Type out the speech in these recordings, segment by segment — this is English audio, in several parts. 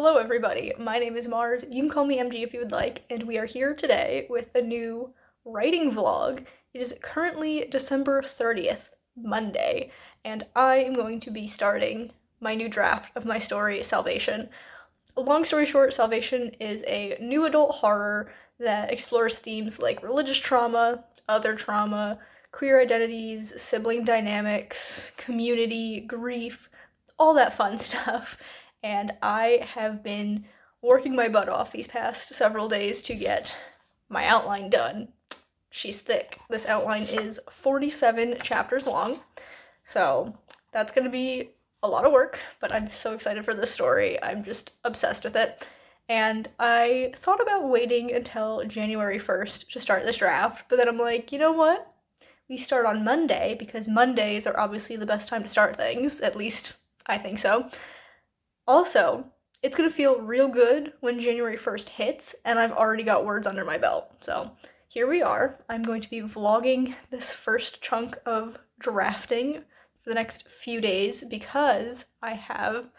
Hello everybody, my name is Mars, you can call me MG if you would like, and we are here today with a new writing vlog. It is currently December 30th, Monday, and I am going to be starting my new draft of my story, Salvation. Long story short, Salvation is a new adult horror that explores themes like religious trauma, other trauma, queer identities, sibling dynamics, community, grief, all that fun stuff. And I have been working my butt off these past several days to get my outline done. She's thick. This outline is 47 chapters long, so that's gonna be a lot of work, but I'm so excited for this story. I'm just obsessed with it. And I thought about waiting until January 1st to start this draft, but then I'm like, you know what? We start on Monday because Mondays are obviously the best time to start things, at least I think so. Also, it's gonna feel real good when January 1st hits, and I've already got words under my belt. So here we are. I'm going to be vlogging this first chunk of drafting for the next few days because I have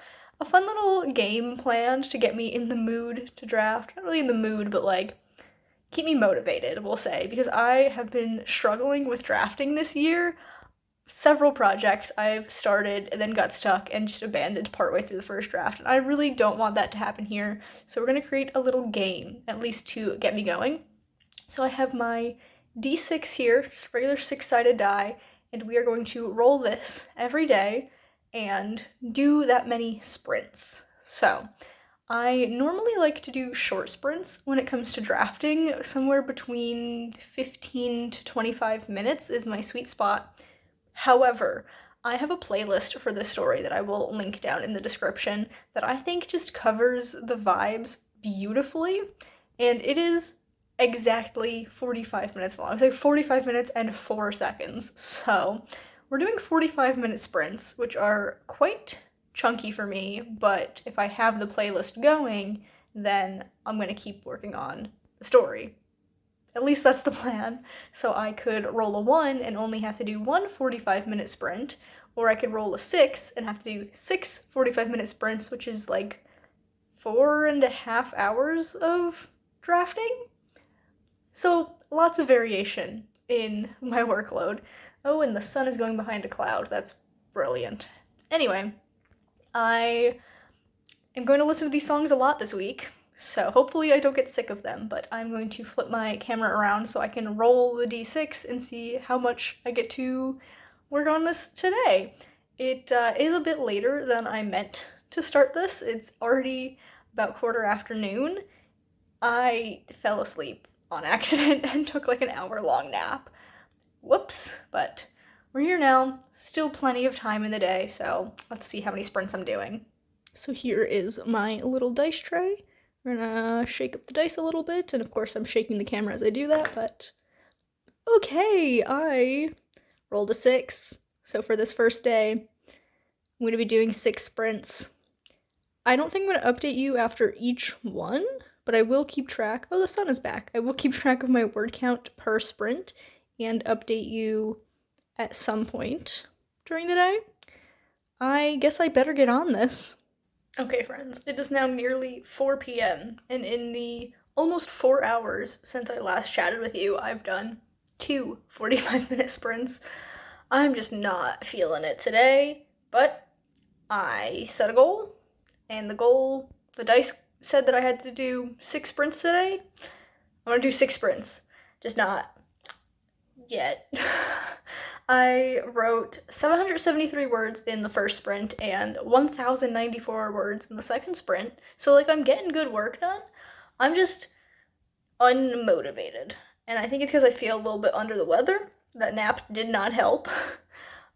a fun little game planned to get me in the mood to draft. Not really in the mood, but like keep me motivated, we'll say, because I have been struggling with drafting this year. Several projects I've started and then got stuck and just abandoned partway through the first draft, and I really don't want that to happen here. So we're gonna create a little game, at least to get me going. So I have my D6 here, just regular six-sided die, and we are going to roll this every day and do that many sprints. So I normally like to do short sprints when it comes to drafting. Somewhere between 15 to 25 minutes is my sweet spot. However, I have a playlist for this story that I will link down in the description that I think just covers the vibes beautifully, and it is exactly 45 minutes long. It's like 45 minutes and 4 seconds. So we're doing 45-minute sprints, which are quite chunky for me, but if I have the playlist going, then I'm going to keep working on the story. At least that's the plan. So I could roll a 1 and only have to do one 45-minute sprint, or I could roll a 6 and have to do 6 45-minute sprints, which is like 4.5 hours of drafting. So lots of variation in my workload. Oh, and the sun is going behind a cloud. That's brilliant. Anyway, I am going to listen to these songs a lot this week, so hopefully I don't get sick of them, but I'm going to flip my camera around so I can roll the d6 and see how much I get to work on this today. It is a bit later than I meant to start this. It's already about quarter afternoon. I fell asleep on accident and took like an hour-long nap. Whoops, but we're here now. Still plenty of time in the day, so let's see how many sprints I'm doing. So here is my little dice tray. We're gonna shake up the dice a little bit, and of course I'm shaking the camera as I do that, but okay, I rolled a 6. So for this first day, I'm gonna be doing 6 sprints. I don't think I'm gonna update you after each one, but I will keep track. Oh, the sun is back. I will keep track of my word count per sprint and update you at some point during the day. I guess I better get on this. Okay, friends, it is now nearly 4 p.m., and in the almost 4 hours since I last chatted with you, I've done 2 45-minute sprints. I'm just not feeling it today, but I set a goal, and the dice said that I had to do 6 sprints today. I'm gonna do 6 sprints, just not yet. I wrote 773 words in the first sprint and 1,094 words in the second sprint, so like I'm getting good work done. I'm just unmotivated, and I think it's because I feel a little bit under the weather. That nap did not help.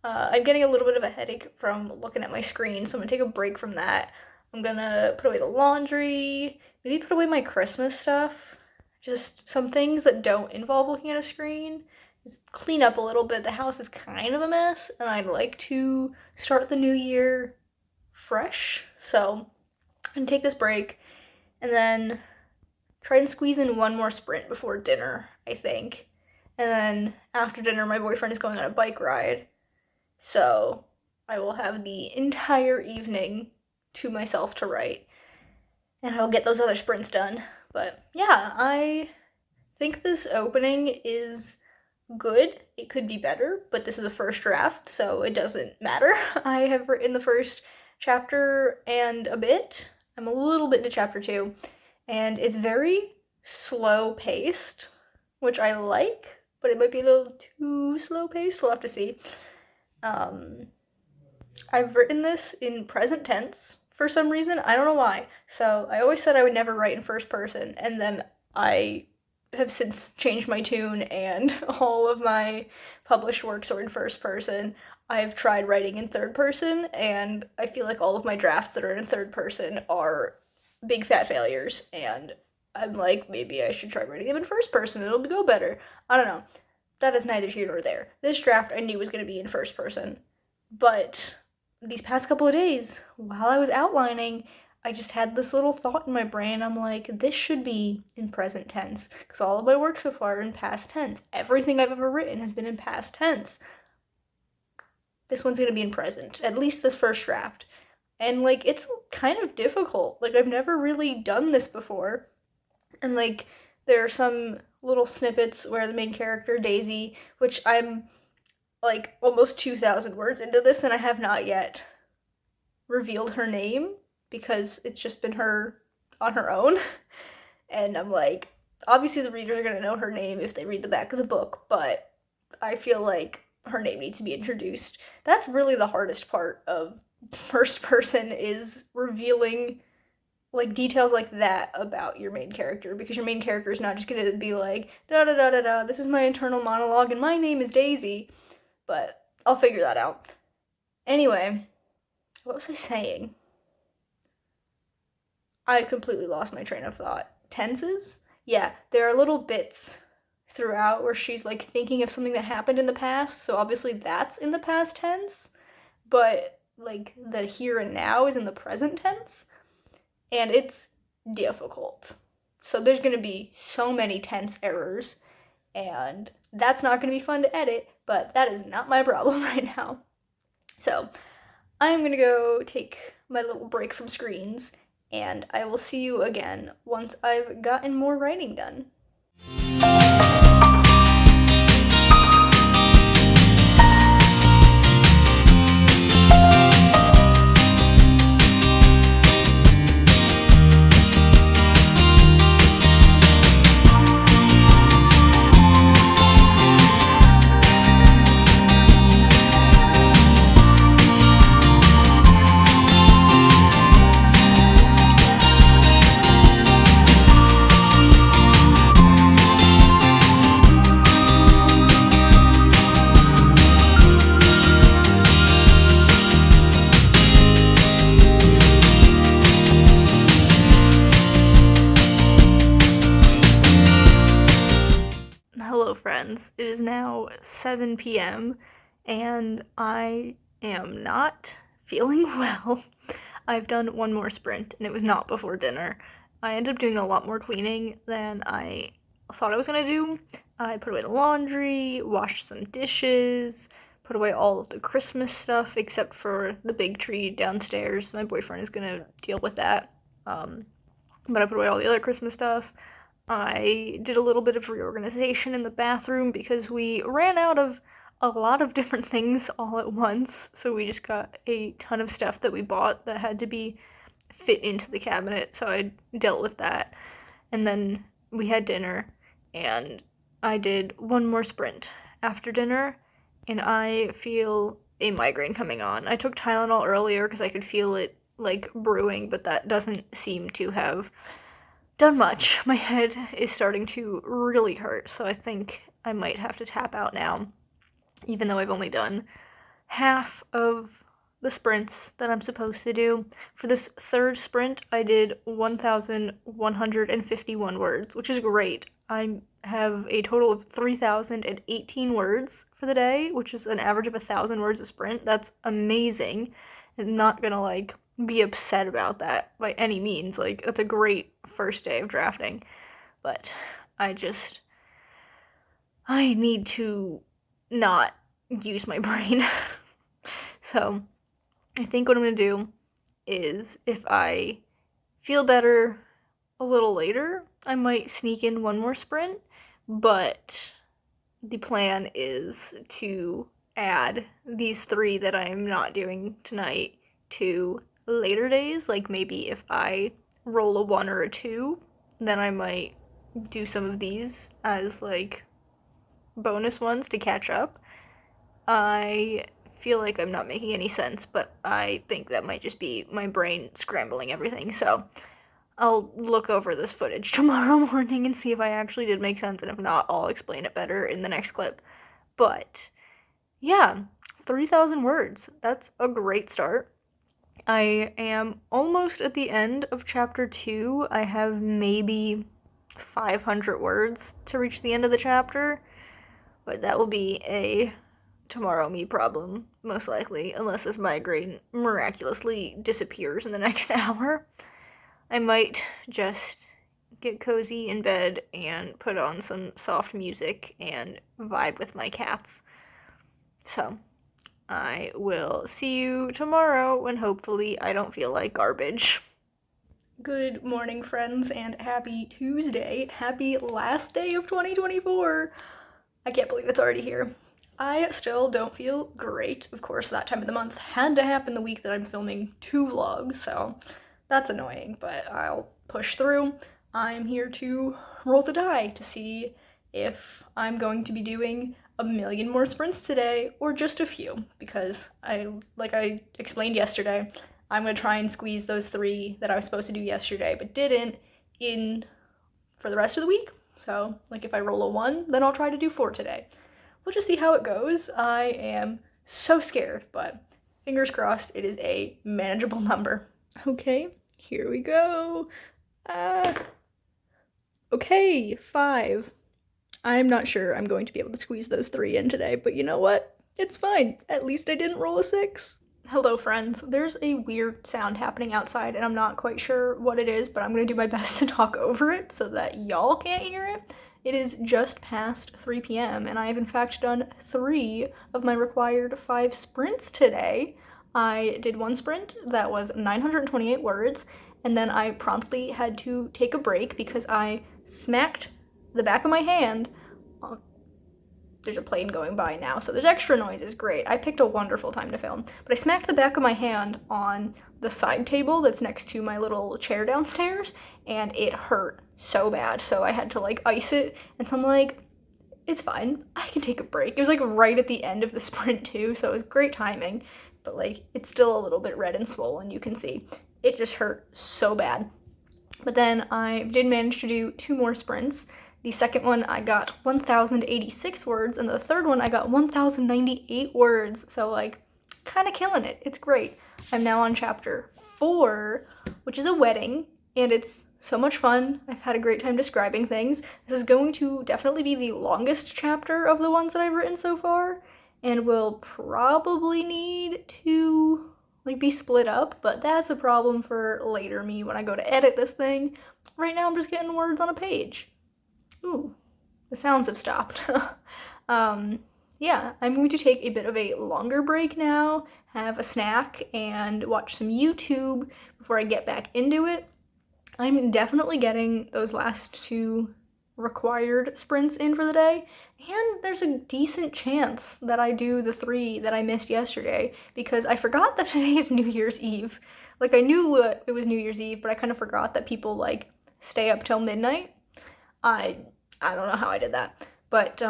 I'm getting a little bit of a headache from looking at my screen, so I'm gonna take a break from that. I'm gonna put away the laundry, maybe put away my Christmas stuff, just some things that don't involve looking at a screen. Just clean up a little bit. The house is kind of a mess, and I'd like to start the new year fresh. So I'm gonna take this break and then try and squeeze in one more sprint before dinner, I think. And then after dinner, my boyfriend is going on a bike ride. So I will have the entire evening to myself to write. and I'll get those other sprints done. But yeah, I think this opening is good. It could be better, but this is a first draft, so it doesn't matter. I have written the first chapter and a bit. I'm a little bit into chapter 2, and it's very slow paced, which I like, but it might be a little too slow paced. We'll have to see. I've written this in present tense for some reason. I don't know why. So I always said I would never write in first person, and then I have since changed my tune, and all of my published works are in first person. I've tried writing in third person, and I feel like all of my drafts that are in third person are big fat failures, and I'm like, maybe I should try writing them in first person, it'll go better. I don't know. That is neither here nor there. This draft I knew was going to be in first person, but these past couple of days, while I was outlining, I just had this little thought in my brain. I'm like, this should be in present tense, because all of my work so far are in past tense. Everything I've ever written has been in past tense. This one's gonna be in present, at least this first draft. And like, it's kind of difficult. Like, I've never really done this before. And like, there are some little snippets where the main character, Daisy, which I'm like almost 2,000 words into this, and I have not yet revealed her name because it's just been her on her own. And I'm like, obviously the readers are going to know her name if they read the back of the book, but I feel like her name needs to be introduced. That's really the hardest part of first person, is revealing like details like that about your main character, because your main character is not just going to be like, da da da da da, this is my internal monologue and my name is Daisy. But I'll figure that out. Anyway, what was I saying? I completely lost my train of thought. Tenses? Yeah, there are little bits throughout where she's like thinking of something that happened in the past, so obviously that's in the past tense, but like the here and now is in the present tense, and it's difficult. So there's gonna be so many tense errors, and that's not gonna be fun to edit, but that is not my problem right now. So I'm gonna go take my little break from screens, and I will see you again once I've gotten more writing done. Hello friends, it is now 7 p.m. and I am not feeling well. I've done one more sprint and it was not before dinner. I ended up doing a lot more cleaning than I thought I was gonna do. I put away the laundry, washed some dishes, put away all of the Christmas stuff except for the big tree downstairs. My boyfriend is gonna deal with that. But I put away all the other Christmas stuff. I did a little bit of reorganization in the bathroom because we ran out of a lot of different things all at once, so we just got a ton of stuff that we bought that had to be fit into the cabinet, so I dealt with that. And then we had dinner, and I did one more sprint after dinner, and I feel a migraine coming on. I took Tylenol earlier because I could feel it like brewing, but that doesn't seem to have done much. My head is starting to really hurt, so I think I might have to tap out now, even though I've only done half of the sprints that I'm supposed to do. For this third sprint, I did 1,151 words, which is great. I have a total of 3,018 words for the day, which is an average of 1,000 words a sprint. That's amazing. I'm not gonna like be upset about that by any means. Like, that's a great first day of drafting, but I need to not use my brain. So I think what I'm gonna do is, if I feel better a little later. I might sneak in one more sprint, but the plan is to add these 3 that I'm not doing tonight to later days. Like maybe if I roll a 1 or a 2, then I might do some of these as like bonus ones to catch up. I feel like I'm not making any sense, but I think that might just be my brain scrambling everything. So I'll look over this footage tomorrow morning and see if I actually did make sense, and if not, I'll explain it better in the next clip. But yeah, 3,000 words. That's a great start. I am almost at the end of chapter 2. I have maybe 500 words to reach the end of the chapter, but that will be a tomorrow me problem, most likely, unless this migraine miraculously disappears in the next hour. I might just get cozy in bed and put on some soft music and vibe with my cats. So, I will see you tomorrow when hopefully I don't feel like garbage. Good morning, friends, and happy Tuesday. Happy last day of 2024. I can't believe it's already here. I still don't feel great. Of course, that time of the month had to happen the week that I'm filming 2 vlogs, so that's annoying, but I'll push through. I'm here to roll the die to see if I'm going to be doing a million more sprints today or just a few, because like I explained yesterday, I'm going to try and squeeze those 3 that I was supposed to do yesterday but didn't in for the rest of the week. So, like if I roll a 1, then I'll try to do 4 today. We'll just see how it goes. I am so scared, but fingers crossed it is a manageable number. Okay, here we go. Okay, 5. I'm not sure I'm going to be able to squeeze those 3 in today, but you know what? It's fine. At least I didn't roll a 6. Hello, friends. There's a weird sound happening outside, and I'm not quite sure what it is, but I'm going to do my best to talk over it so that y'all can't hear it. It is just past 3 p.m., and I have in fact done 3 of my required 5 sprints today. I did 1 sprint that was 928 words, and then I promptly had to take a break because I smacked the back of my hand. There's a plane going by now, so there's extra noises. Great. I picked a wonderful time to film. But I smacked the back of my hand on the side table that's next to my little chair downstairs, and it hurt so bad. So I had to like ice it, and so I'm like, it's fine. I can take a break. It was like right at the end of the sprint too, so it was great timing. But like, it's still a little bit red and swollen, you can see. It just hurt so bad. But then I did manage to do 2 more sprints. The second one I got 1,086 words, and the third one I got 1,098 words. So like, kind of killing it. It's great. I'm now on chapter 4, which is a wedding, and it's so much fun. I've had a great time describing things. This is going to definitely be the longest chapter of the ones that I've written so far, and will probably need to like be split up, but that's a problem for later me when I go to edit this thing. Right now I'm just getting words on a page. Ooh, the sounds have stopped. Yeah, I'm going to take a bit of a longer break now, have a snack, and watch some YouTube before I get back into it. I'm definitely getting those last 2 required sprints in for the day, and there's a decent chance that I do the 3 that I missed yesterday, because I forgot that today is New Year's Eve. Like, I knew it was New Year's Eve, but I kind of forgot that people, like, stay up till midnight. I don't know how I did that, but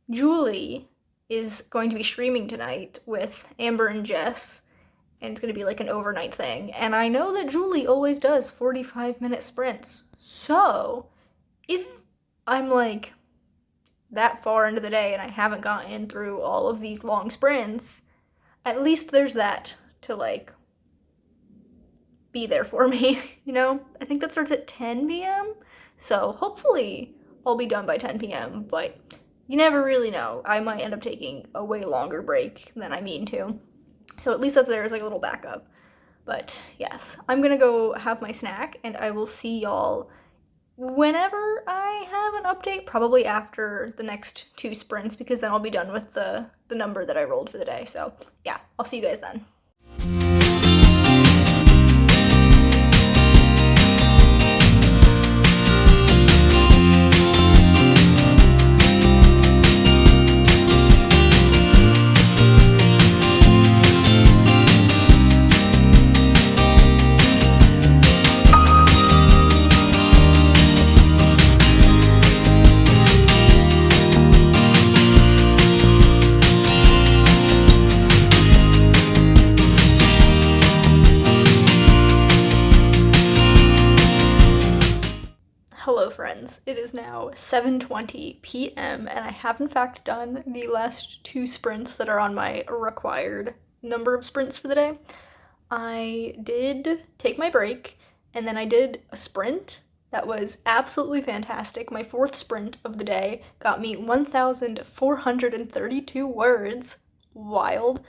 Julie is going to be streaming tonight with Amber and Jess, and it's going to be like an overnight thing, and I know that Julie always does 45-minute sprints, so if I'm like that far into the day and I haven't gotten through all of these long sprints, at least there's that to like be there for me, you know? I think that starts at 10 p.m., so hopefully I'll be done by 10 p.m., but you never really know. I might end up taking a way longer break than I mean to. So at least that's there as like a little backup. But yes, I'm gonna go have my snack, and I will see y'all whenever I have an update, probably after the next 2 sprints, because then I'll be done with the number that I rolled for the day. So yeah, I'll see you guys then. now 7:20 p.m. and I have in fact done the last 2 sprints that are on my required number of sprints for the day. I did take my break, and then I did a sprint that was absolutely fantastic. My 4th sprint of the day got me 1,432 words. Wild.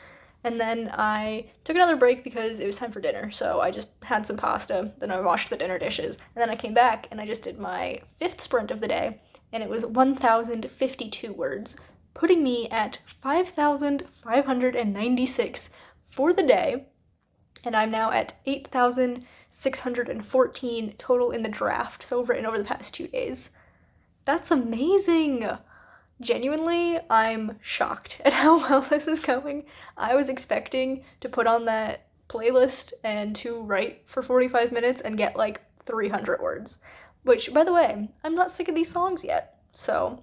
And then I took another break because it was time for dinner, so I just had some pasta, then I washed the dinner dishes, and then I came back and I just did my 5th sprint of the day, and it was 1,052 words, putting me at 5,596 for the day, and I'm now at 8,614 total in the draft, so written over the past 2 days. That's amazing! Genuinely, I'm shocked at how well this is going. I was expecting to put on that playlist and to write for 45 minutes and get like 300 words. Which, by the way, I'm not sick of these songs yet, so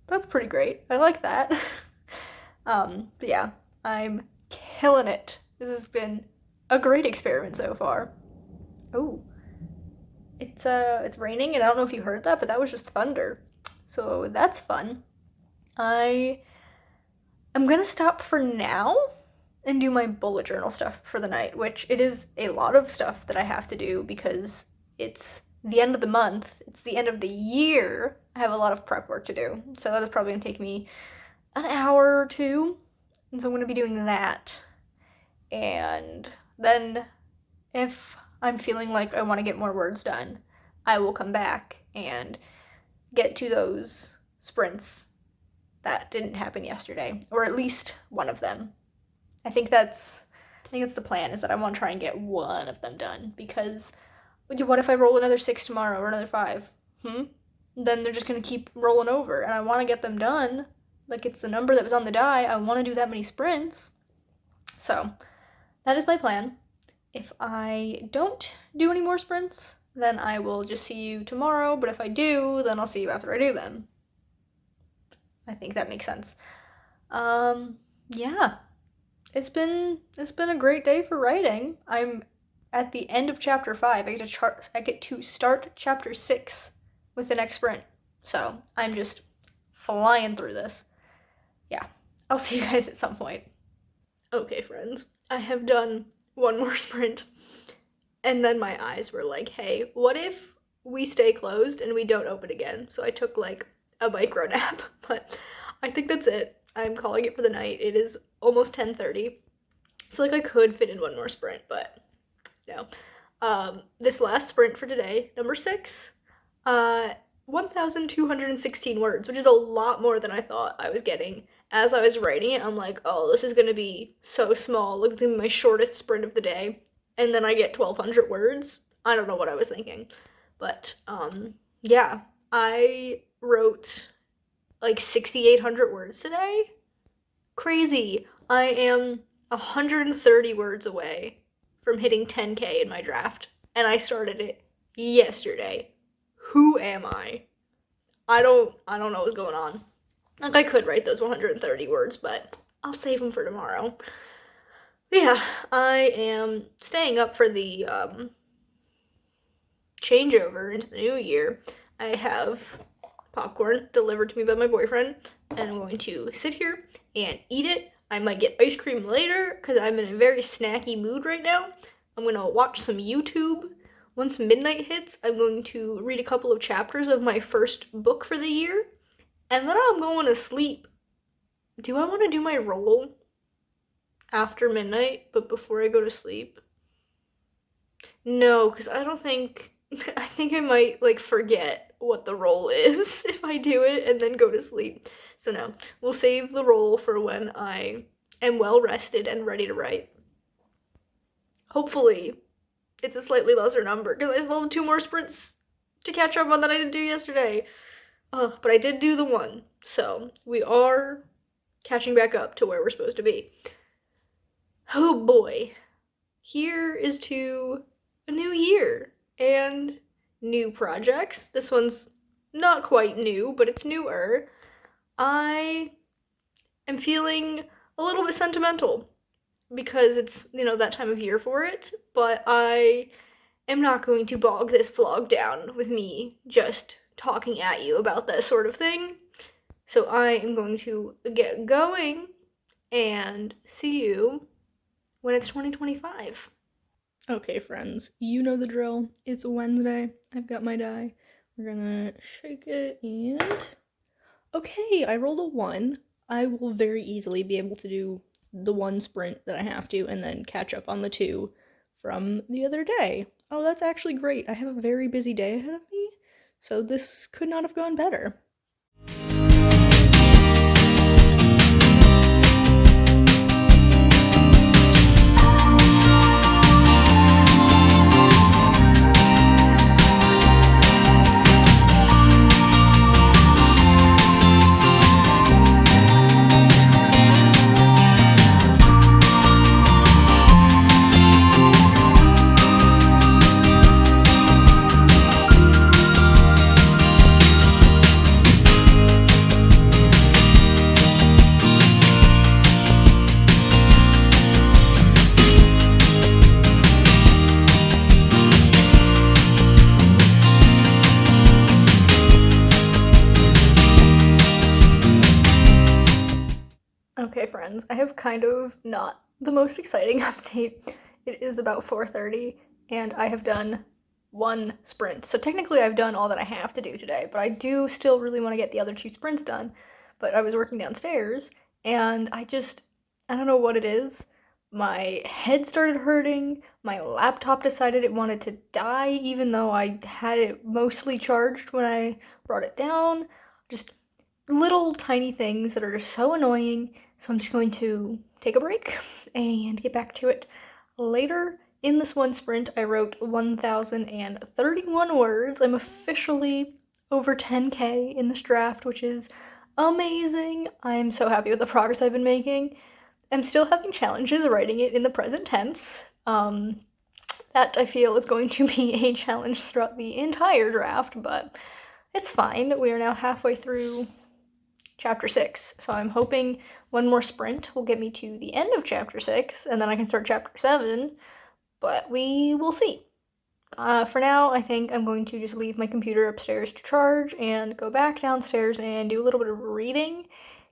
that's pretty great. I like that. But yeah, I'm killing it. This has been a great experiment so far. Oh, it's raining, and I don't know if you heard that, but that was just thunder. So that's fun. I'm gonna stop for now and do my bullet journal stuff for the night, which it is a lot of stuff that I have to do because it's the end of the month, it's the end of the year. I have a lot of prep work to do, so that's probably gonna take me an hour or 2, and so I'm gonna be doing that. And then if I'm feeling like I want to get more words done, I will come back and get to those sprints that didn't happen yesterday, or at least one of them. I think that's the plan, is that I want to try and get one of them done, because what if I roll another 6 tomorrow or another 5? Then they're just going to keep rolling over, and I want to get them done. Like, it's the number that was on the die. I want to do that many sprints. So, that is my plan. If I don't do any more sprints, then I will just see you tomorrow, but if I do, then I'll see you after I do them. I think that makes sense. Yeah. It's been a great day for writing. I'm at the end of chapter 5. I get to start chapter 6 with the next sprint. So, I'm just flying through this. Yeah. I'll see you guys at some point. Okay, friends. I have done one more sprint, and then my eyes were like, hey, what if we stay closed and we don't open again? So I took like a micro nap, but I think that's it. I'm calling it for the night. It is almost 10:30, so like I could fit in one more sprint, but no. This last sprint for today, number 6, 1,216 words, which is a lot more than I thought I was getting. As I was writing it, I'm like, oh, this is gonna be so small. Look, it's gonna be my shortest sprint of the day, and then I get 1,200 words. I don't know what I was thinking, but yeah, I wrote like 6,800 words today. Crazy. I am 130 words away from hitting 10K in my draft, and I started it yesterday. Who am I? I don't know what's going on. Like, I could write those 130 words, but I'll save them for tomorrow. But yeah, I am staying up for the changeover into the new year. I have popcorn delivered to me by my boyfriend, and I'm going to sit here and eat it. I might get ice cream later, because I'm in a very snacky mood right now. I'm going to watch some YouTube. Once midnight hits, I'm going to read a couple of chapters of my first book for the year, and then I'm going to sleep. Do I want to do my roll after midnight, but before I go to sleep? No, because I think I might, like, forget what the roll is if I do it and then go to sleep. So no, we'll save the roll for when I am well rested and ready to write. Hopefully, it's a slightly lesser number, because I still have 2 more sprints to catch up on that I didn't do yesterday. But I did do the one, so we are catching back up to where we're supposed to be. Oh boy. Here is to a new year and new projects. This one's not quite new, but it's newer. I am feeling a little bit sentimental because it's, that time of year for it, but I am not going to bog this vlog down with me just talking at you about that sort of thing. So I am going to get going and see you when it's 2025. Okay, friends, you know the drill. It's Wednesday. I've got my die. We're gonna shake it and... Okay, I rolled a 1. I will very easily be able to do the 1 sprint that I have to and then catch up on the 2 from the other day. Oh, that's actually great. I have a very busy day ahead of me, so this could not have gone better. Okay, friends, I have kind of not the most exciting update. It is about 4:30, and I have done 1 sprint. So technically I've done all that I have to do today, but I do still really want to get the other 2 sprints done. But I was working downstairs, and I don't know what it is. My head started hurting, my laptop decided it wanted to die even though I had it mostly charged when I brought it down. Just little tiny things that are just so annoying. So I'm just going to take a break and get back to it later. In this 1 sprint, I wrote 1,031 words. I'm officially over 10K in this draft, which is amazing. I'm so happy with the progress I've been making. I'm still having challenges writing it in the present tense. That I feel is going to be a challenge throughout the entire draft, but it's fine. We are now halfway through chapter 6, so I'm hoping 1 more sprint will get me to the end of chapter 6, and then I can start chapter 7, but we will see. For now, I think I'm going to just leave my computer upstairs to charge and go back downstairs and do a little bit of reading,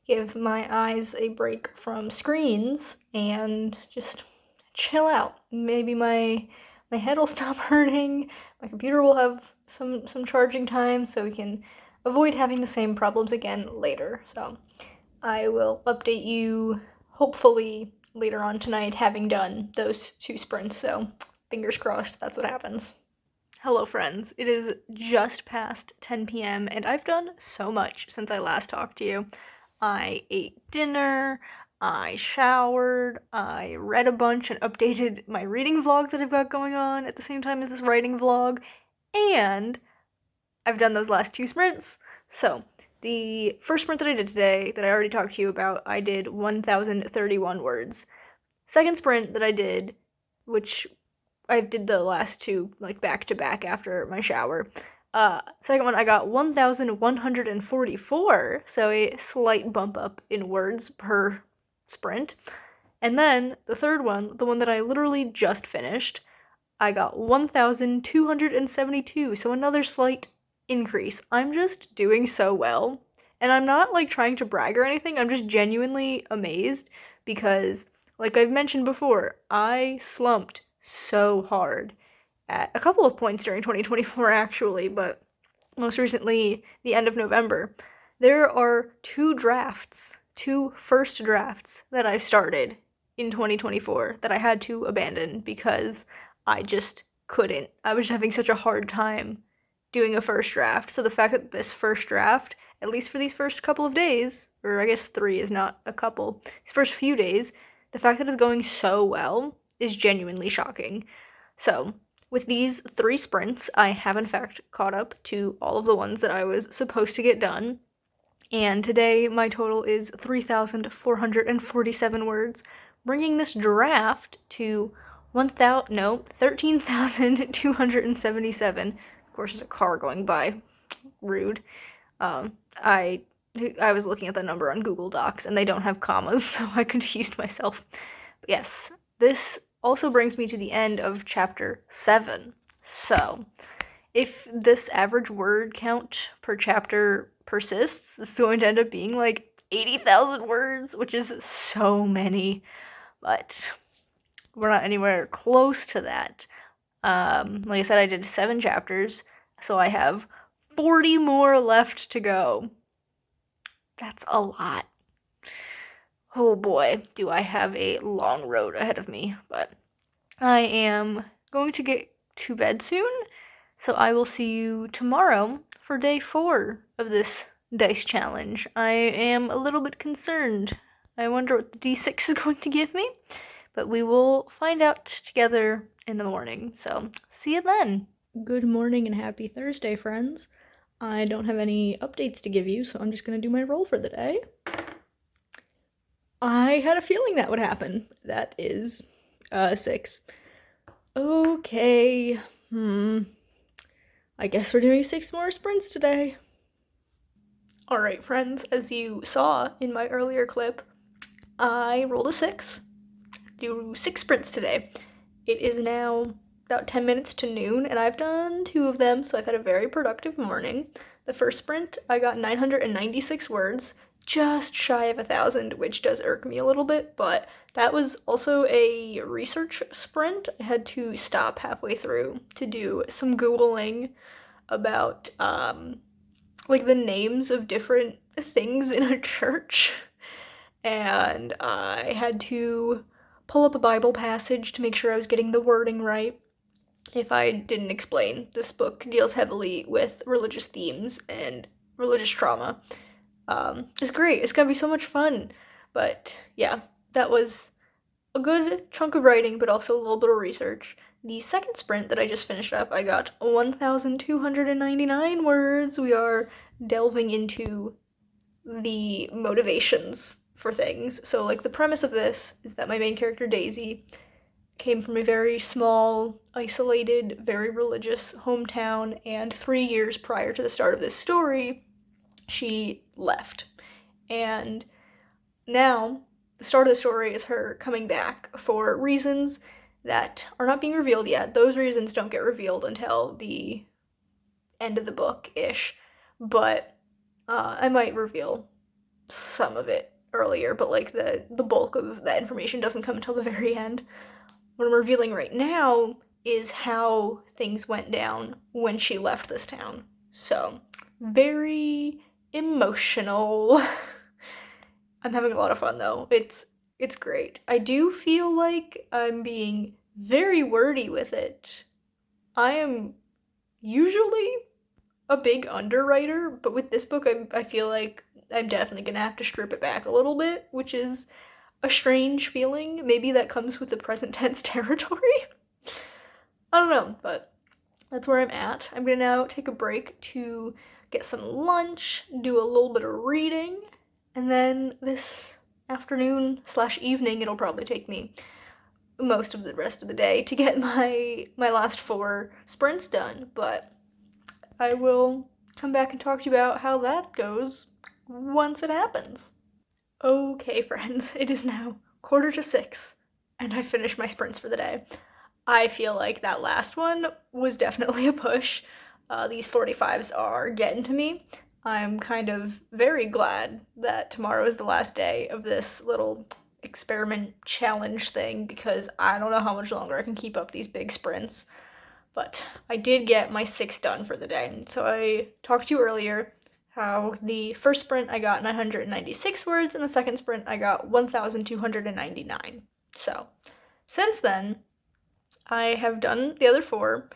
give my eyes a break from screens, and just chill out. Maybe my head will stop hurting, my computer will have some charging time, so we can avoid having the same problems again later. So I will update you hopefully later on tonight, having done those 2 sprints. So fingers crossed that's what happens. Hello friends, it is just past 10 p.m. and I've done so much since I last talked to you. I ate dinner, I showered, I read a bunch and updated my reading vlog that I've got going on at the same time as this writing vlog, and I've done those last 2 sprints. So the first sprint that I did today, that I already talked to you about, I did 1,031 words. Second sprint that I did, which I did the last 2 like back to back after my shower. Second one I got 1,144, so a slight bump up in words per sprint. And then the third one, the one that I literally just finished, I got 1,272, so another slight increase. I'm just doing so well, and I'm not like trying to brag or anything. I'm just genuinely amazed because, like I've mentioned before, I slumped so hard at a couple of points during 2024 actually, but most recently the end of November. There are 2 first drafts that I started in 2024 that I had to abandon because I just couldn't. I was having such a hard time doing a first draft. So the fact that this first draft, at least for these first couple of days, or I guess 3 is not a couple, these first few days, the fact that it's going so well is genuinely shocking. So with these 3 sprints, I have in fact caught up to all of the ones that I was supposed to get done. And today my total is 3,447 words, bringing this draft to 13,277. Of course, there's a car going by. Rude. I was looking at the number on Google Docs, and they don't have commas, so I confused myself. But yes, this also brings me to the end of chapter 7. So, if this average word count per chapter persists, this is going to end up being like 80,000 words, which is so many, but we're not anywhere close to that. Like I said, I did 7 chapters, so I have 40 more left to go. That's a lot. Oh boy, do I have a long road ahead of me, but I am going to get to bed soon, so I will see you tomorrow for day 4 of this dice challenge. I am a little bit concerned. I wonder what the D6 is going to give me, but we will find out together in the morning, so see you then. Good morning and happy Thursday, friends. I don't have any updates to give you, so I'm just going to do my roll for the day. I had a feeling that would happen. That is 6. Okay, I guess we're doing 6 more sprints today. Alright, friends, as you saw in my earlier clip, I rolled a 6. Do 6 sprints today. It is now about 10 minutes to noon, and I've done 2 of them, so I've had a very productive morning. The first sprint, I got 996 words, just shy of 1,000, which does irk me a little bit, but that was also a research sprint. I had to stop halfway through to do some Googling about, like, the names of different things in a church, and I had to pull up a Bible passage to make sure I was getting the wording right. If I didn't explain, this book deals heavily with religious themes and religious trauma. It's great. It's gonna be so much fun. But yeah, that was a good chunk of writing, but also a little bit of research. The second sprint that I just finished up, I got 1,299 words. We are delving into the motivations for things. So, like, the premise of this is that my main character, Daisy, came from a very small, isolated, very religious hometown, and 3 years prior to the start of this story, she left. And now, the start of the story is her coming back for reasons that are not being revealed yet. Those reasons don't get revealed until the end of the book-ish, but I might reveal some of it earlier, but like the bulk of that information doesn't come until the very end. What I'm revealing right now is how things went down when she left this town. So, very emotional. I'm having a lot of fun though. It's great. I do feel like I'm being very wordy with it. I am usually a big underwriter, but with this book I feel like I'm definitely gonna have to strip it back a little bit, which is a strange feeling. Maybe that comes with the present tense territory. I don't know, but that's where I'm at. I'm gonna now take a break to get some lunch, do a little bit of reading, and then this afternoon/evening, it'll probably take me most of the rest of the day to get my last 4 sprints done, but I will come back and talk to you about how that goes once it happens. Okay, friends, it is now 5:45, and I finished my sprints for the day. I feel like that last one was definitely a push. These 45s are getting to me. I'm kind of very glad that tomorrow is the last day of this little experiment challenge thing, because I don't know how much longer I can keep up these big sprints. But I did get my 6 done for the day. So I talked to you earlier how the first sprint I got 996 words, and the second sprint I got 1,299. So since then, I have done the other 4,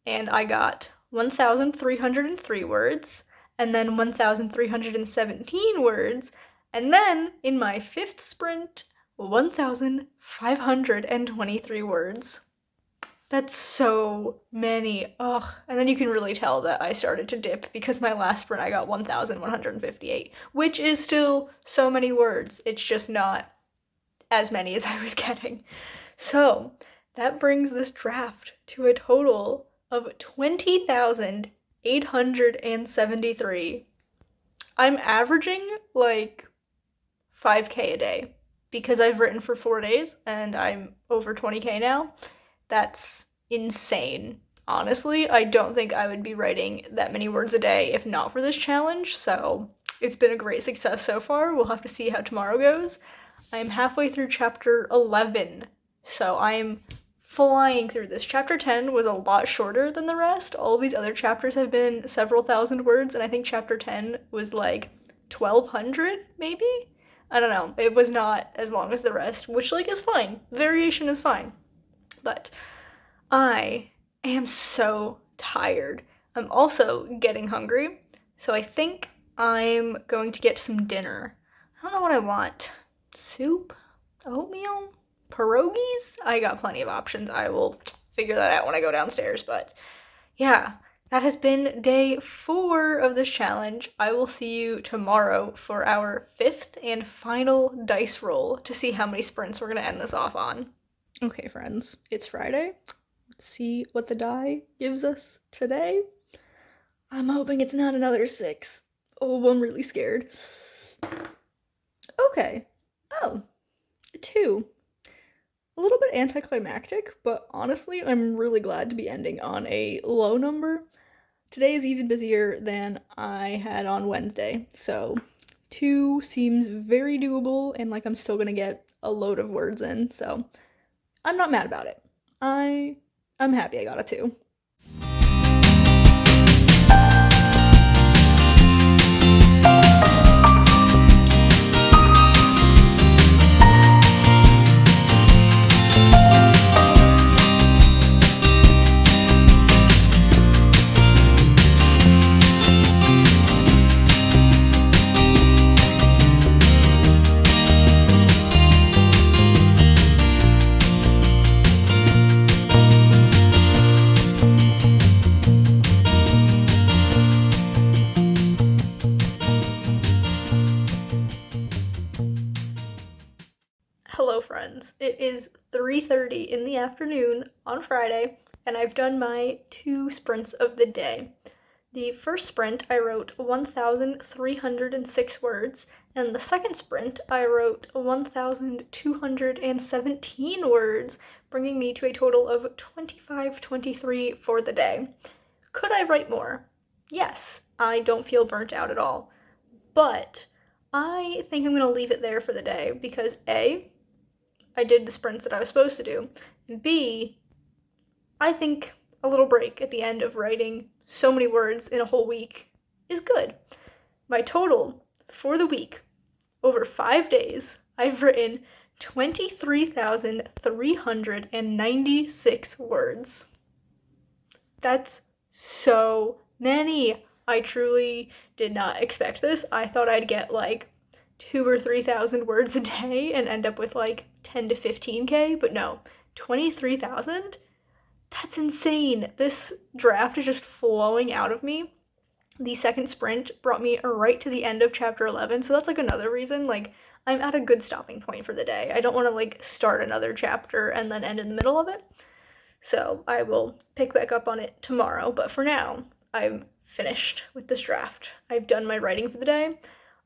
and I got 1,303 words, and then 1,317 words, and then in my 5th sprint, 1,523 words. That's so many. Ugh. And then you can really tell that I started to dip because my last sprint I got 1,158, which is still so many words. It's just not as many as I was getting. So that brings this draft to a total of 20,873. I'm averaging like 5K a day because I've written for 4 days and I'm over 20K now. That's insane, honestly, I don't think I would be writing that many words a day if not for this challenge, so it's been a great success so far. We'll have to see how tomorrow goes. I'm halfway through chapter 11, so I'm flying through this. Chapter 10 was a lot shorter than the rest. All these other chapters have been several thousand words, and I think chapter 10 was like 1200, maybe? I don't know. It was not as long as the rest, which, like, is fine. Variation is fine. But I am so tired. I'm also getting hungry, so I think I'm going to get some dinner. I don't know what I want. Soup? Oatmeal? Pierogies? I got plenty of options. I will figure that out when I go downstairs, but yeah, that has been day 4 of this challenge. I will see you tomorrow for our 5th and final dice roll to see how many sprints we're gonna end this off on. Okay, friends, it's Friday. Let's see what the die gives us today. I'm hoping it's not another 6. Oh, I'm really scared. Okay. Oh, a 2. A little bit anticlimactic, but honestly, I'm really glad to be ending on a low number. Today is even busier than I had on Wednesday, so 2 seems very doable, and like I'm still gonna get a load of words in, so I'm not mad about it. I'm happy I got a 2. Hello friends, it is 3:30 in the afternoon on Friday, and I've done my 2 sprints of the day. The first sprint I wrote 1,306 words, and the second sprint I wrote 1,217 words, bringing me to a total of 2523 for the day. Could I write more? Yes, I don't feel burnt out at all. But I think I'm going to leave it there for the day because A, I did the sprints that I was supposed to do, and B, I think a little break at the end of writing so many words in a whole week is good. My total for the week, over 5 days, I've written 23,396 words. That's so many. I truly did not expect this. I thought I'd get like 2,000 or 3,000 words a day and end up with like 10 to 15K, but no, 23,000? That's insane. This draft is just flowing out of me. The second sprint brought me right to the end of chapter 11, so that's like another reason, like, I'm at a good stopping point for the day. I don't want to like start another chapter and then end in the middle of it. So I will pick back up on it tomorrow, but for now, I'm finished with this draft. I've done my writing for the day.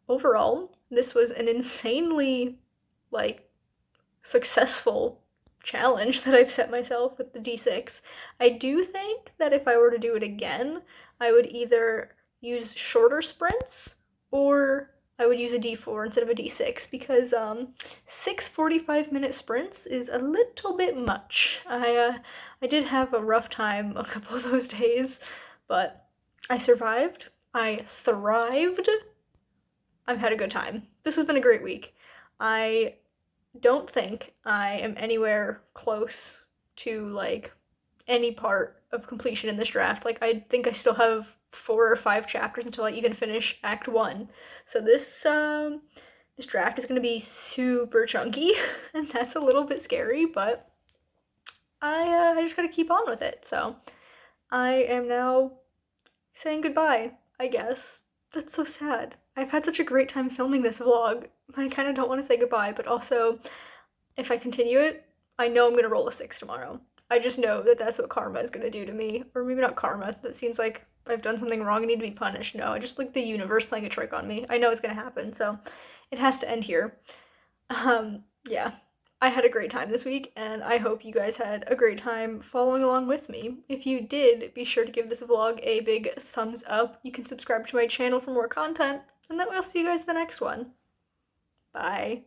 Overall, this was an insanely, like, successful challenge that I've set myself with the D6. I do think that if I were to do it again, I would either use shorter sprints or I would use a D4 instead of a D6 because 6 45-minute sprints is a little bit much. I did have a rough time a couple of those days, but I survived. I thrived. I've had a good time. This has been a great week. I don't think I am anywhere close to like any part of completion in this draft. Like I think I still have 4 or 5 chapters until I even finish Act 1. So this draft is going to be super chunky, and that's a little bit scary, but I just gotta keep on with it. So I am now saying goodbye, I guess. That's so sad. I've had such a great time filming this vlog. I kind of don't want to say goodbye, but also, if I continue it, I know I'm going to roll a 6 tomorrow. I just know that that's what karma is going to do to me. Or maybe not karma. That seems like I've done something wrong and need to be punished. No, I just like the universe playing a trick on me. I know it's going to happen, so it has to end here. Yeah. I had a great time this week, and I hope you guys had a great time following along with me. If you did, be sure to give this vlog a big thumbs up. You can subscribe to my channel for more content, and that way I'll see you guys in the next one. Bye.